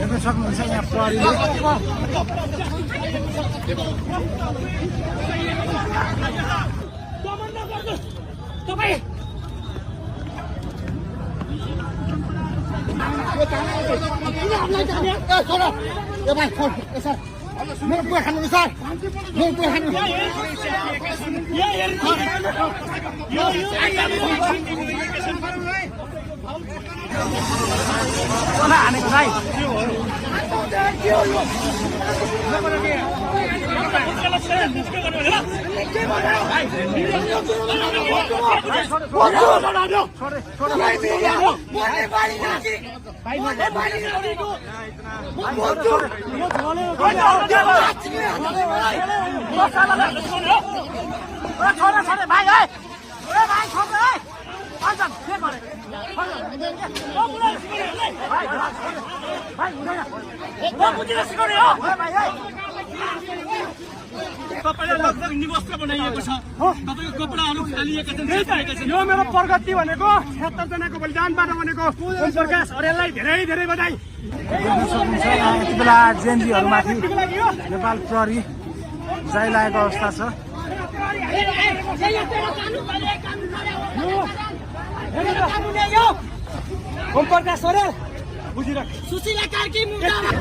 हेर्न सक्नुहुन्छ यहाँ प्रहरीले मेरो बुवा खानु सर मेरो बुवा खानु हानेको भाइ तपाईँले लगभग निवस्त्र बनाइएको छ तपाईँको कपडाहरू फालिएका छन्। यो मेरो प्रगति भनेको 76 जनाको बलिदानबाट भनेको ओम प्रकाश अर्याललाई धेरै धेरै बधाई। हेर्न सक्नुहुन्छ यहाँ यति बेला जेएनजीहरूमाथि नेपाल प्रहरी जाइलागेको अवस्था छ। ओम प्रकाश अर्याल बुझिराख सुशीला कार्की मुर्दाबाद